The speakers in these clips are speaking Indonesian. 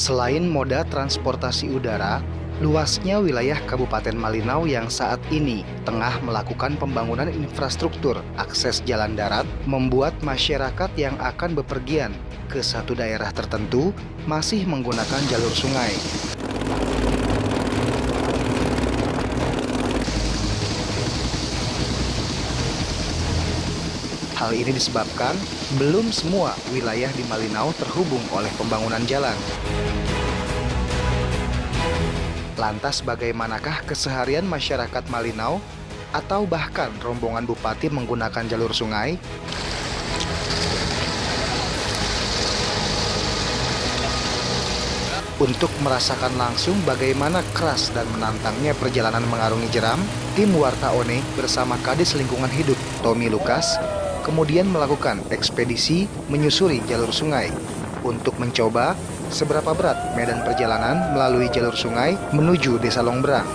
Selain moda transportasi udara, luasnya wilayah Kabupaten Malinau yang saat ini tengah melakukan pembangunan infrastruktur akses jalan darat membuat masyarakat yang akan bepergian ke satu daerah tertentu masih menggunakan jalur sungai. Hal ini disebabkan belum semua wilayah di Malinau terhubung oleh pembangunan jalan. Lantas bagaimanakah keseharian masyarakat Malinau atau bahkan rombongan bupati menggunakan jalur sungai? Untuk merasakan langsung bagaimana keras dan menantangnya perjalanan mengarungi jeram, tim Warta One bersama Kadis Lingkungan Hidup Tommy Lukas kemudian melakukan ekspedisi menyusuri jalur sungai untuk mencoba seberapa berat medan perjalanan melalui jalur sungai menuju Desa Longberang.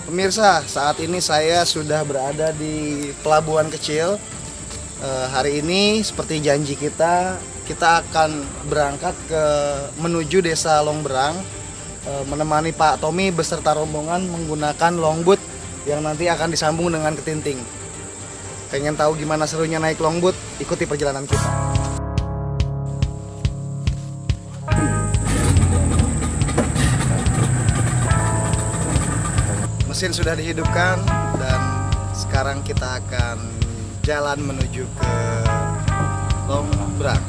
Pemirsa, saat ini saya sudah berada di pelabuhan kecil. Hari ini seperti janji kita akan berangkat menuju Desa Longberang, menemani Pak Tommy beserta rombongan menggunakan longboat yang nanti akan disambung dengan ketinting. Pengen tahu gimana serunya naik longboat? Ikuti perjalanan kita. Mesin sudah dihidupkan dan sekarang kita akan jalan menuju ke Longberang.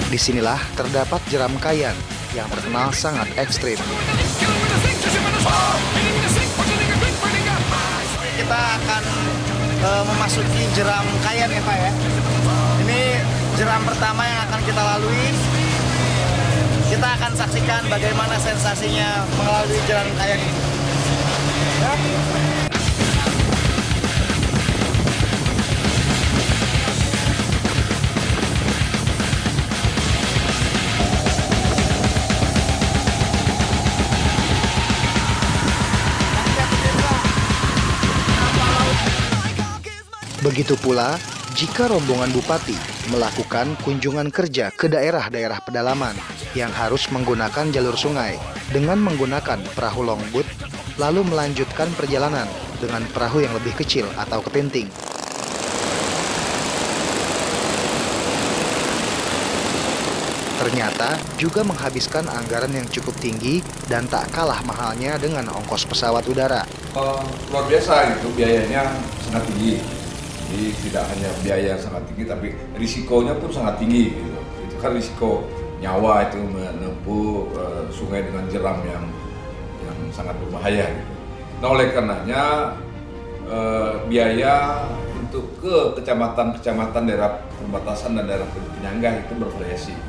Disinilah terdapat jeram kayan yang terkenal sangat ekstrim. Kita akan memasuki jeram kayan ya Pak ya. Ini jeram pertama yang akan kita lalui. Kita akan saksikan bagaimana sensasinya melalui jeram kayan ini. Ya. Begitu pula jika rombongan bupati melakukan kunjungan kerja ke daerah-daerah pedalaman yang harus menggunakan jalur sungai dengan menggunakan perahu longboat, lalu melanjutkan perjalanan dengan perahu yang lebih kecil atau ketinting. Ternyata juga menghabiskan anggaran yang cukup tinggi dan tak kalah mahalnya dengan ongkos pesawat udara. Luar biasa gitu, biayanya sangat tinggi. Jadi tidak hanya biaya yang sangat tinggi, tapi risikonya pun sangat tinggi. Gitu. Itu kan risiko nyawa itu menempuh sungai dengan jeram yang sangat berbahaya. Gitu. Nah oleh karenanya biaya untuk ke kecamatan-kecamatan daerah perbatasan dan daerah penyangga itu bervariasi.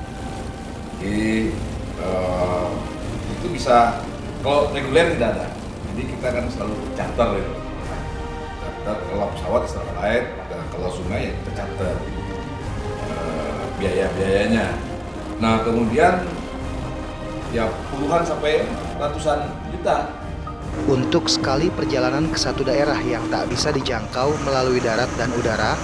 Jadi itu bisa kalau reguler tidak ada. Jadi kita kan selalu charter gitu. Kalau pesawat Israel Air, kalau sungai ya kita charter biaya-biayanya. Nah kemudian ya puluhan sampai ratusan juta. Untuk sekali perjalanan ke satu daerah yang tak bisa dijangkau melalui darat dan udara,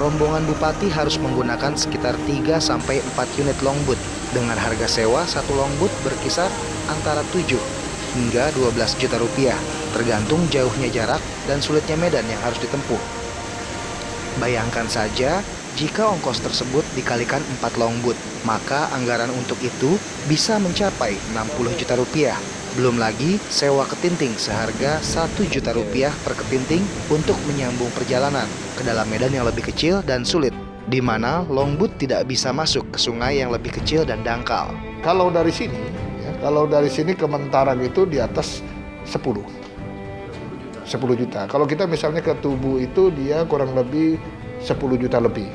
rombongan bupati harus menggunakan sekitar 3-4 unit longboat dengan harga sewa satu longboat berkisar antara 7 hingga 12 juta rupiah, tergantung jauhnya jarak dan sulitnya medan yang harus ditempuh. Bayangkan saja, jika ongkos tersebut dikalikan 4 longboat, maka anggaran untuk itu bisa mencapai 60 juta rupiah. Belum lagi sewa ketinting seharga 1 juta rupiah per ketinting untuk menyambung perjalanan ke dalam medan yang lebih kecil dan sulit, di mana longboat tidak bisa masuk ke sungai yang lebih kecil dan dangkal. Kalau dari sini ke Mentaran itu di atas 10 juta. Kalau kita misalnya ke Tubuh itu dia kurang lebih 10 juta lebih.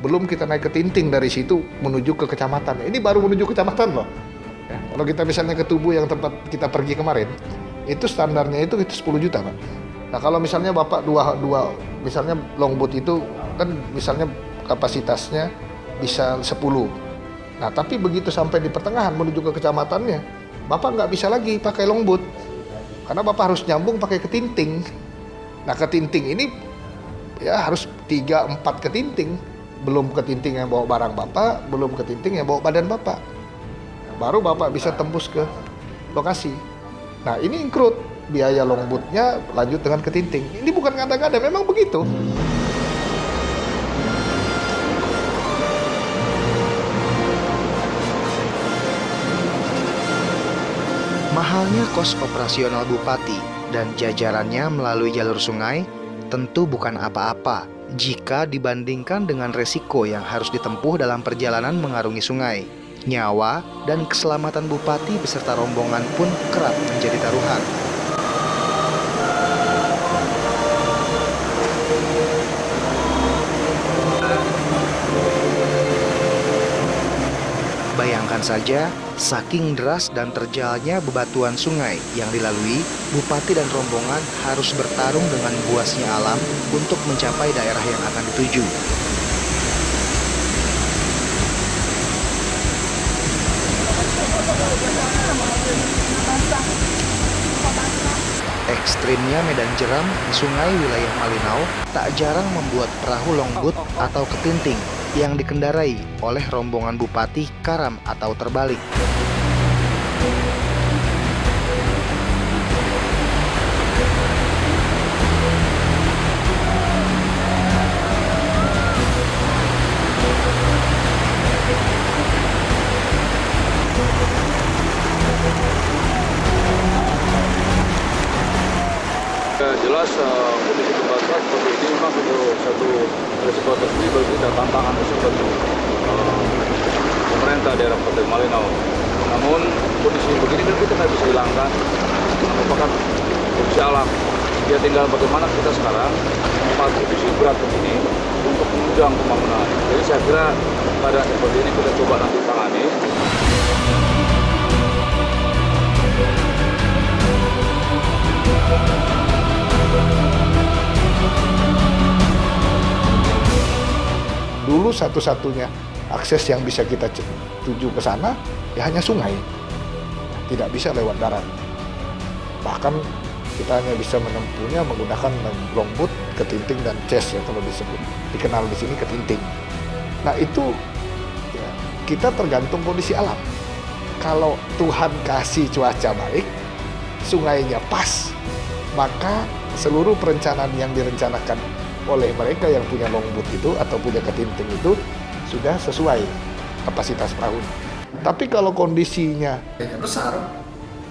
Belum kita naik ke Tinting dari situ menuju ke kecamatan. Ini baru menuju kecamatan loh. Ya, kalau kita misalnya ke Tubuh yang tempat kita pergi kemarin, itu standarnya itu 10 juta Pak. Nah kalau misalnya Bapak dua misalnya longboat itu kan misalnya kapasitasnya bisa 10. Nah, tapi begitu sampai di pertengahan menuju ke kecamatannya, Bapak nggak bisa lagi pakai longboat. Karena Bapak harus nyambung pakai ketinting. Nah, ketinting ini ya harus 3-4 ketinting. Belum ketinting yang bawa barang Bapak, belum ketinting yang bawa badan Bapak. Nah, baru Bapak bisa tembus ke lokasi. Nah, ini include biaya longboatnya lanjut dengan ketinting. Ini bukan ngada-ngada, memang begitu. Mahalnya kos operasional Bupati dan jajarannya melalui jalur sungai tentu bukan apa-apa jika dibandingkan dengan resiko yang harus ditempuh dalam perjalanan mengarungi sungai. Nyawa dan keselamatan Bupati beserta rombongan pun kerap menjadi taruhan. Bayangkan saja, saking deras dan terjalnya bebatuan sungai yang dilalui, Bupati dan rombongan harus bertarung dengan buasnya alam untuk mencapai daerah yang akan dituju. Ekstrimnya medan jeram di sungai wilayah Malinau tak jarang membuat perahu longboat atau ketinting yang dikendarai oleh rombongan Bupati karam atau terbalik. Ya, jelas kondisi pembatas seperti ini memang satu resiko tersendiri bagi kita, tantangan tersebut pemerintah daerah Kabupaten Malinau. Namun kondisi begini kan kita nggak bisa hilangkan, merupakan kondisi alam. Ya tinggal bagaimana kita sekarang kondisi berat begini untuk menunjang pembangunan. Jadi saya kira keadaan seperti ini kita coba nanti tangani. Dulu satu-satunya akses yang bisa kita tuju ke sana ya hanya sungai, tidak bisa lewat darat. Bahkan kita hanya bisa menempuhnya menggunakan longboat, ketinting dan chest ya kalau disebut, dikenal di sini ketinting. Nah itu ya, kita tergantung kondisi alam. Kalau Tuhan kasih cuaca baik, sungainya pas, maka seluruh perencanaan yang direncanakan oleh mereka yang punya longboat itu atau punya ketinting itu sudah sesuai kapasitas perahu. Tapi kalau kondisinya besar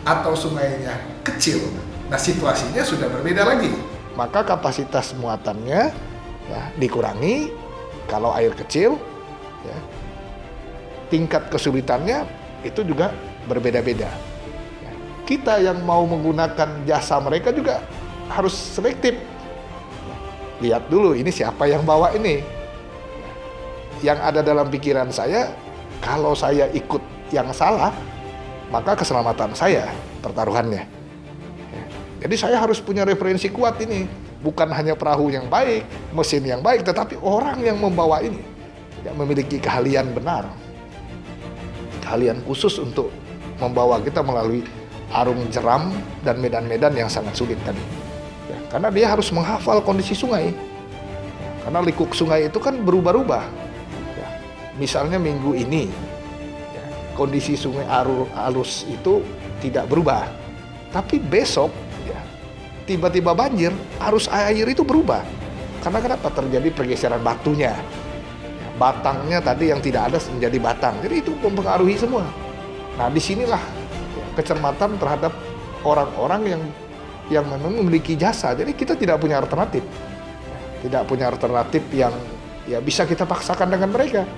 atau sungainya kecil, nah situasinya sudah berbeda lagi. Maka kapasitas muatannya ya, dikurangi. Kalau air kecil, ya, tingkat kesulitannya itu juga berbeda-beda. Ya, kita yang mau menggunakan jasa mereka juga harus selektif. Lihat dulu ini siapa yang bawa ini. Yang ada dalam pikiran saya, kalau saya ikut yang salah, maka keselamatan saya pertaruhannya. Jadi saya harus punya referensi kuat ini. Bukan hanya perahu yang baik, mesin yang baik, tetapi orang yang membawa ini yang memiliki keahlian benar. Keahlian khusus untuk membawa kita melalui arung jeram dan medan-medan yang sangat sulit tadi. Ya, karena dia harus menghafal kondisi sungai. Ya, karena likuk sungai itu kan berubah-ubah. Ya, misalnya minggu ini, ya, kondisi sungai arus itu tidak berubah. Tapi besok, ya, tiba-tiba banjir, arus air itu berubah. Karena kenapa? Terjadi pergeseran batunya. Ya, batangnya tadi yang tidak ada menjadi batang. Jadi itu mempengaruhi semua. Nah, disinilah ya, kecermatan terhadap orang-orang yang memang memiliki jasa. Jadi kita tidak punya alternatif. Tidak punya alternatif yang ya bisa kita paksakan dengan mereka.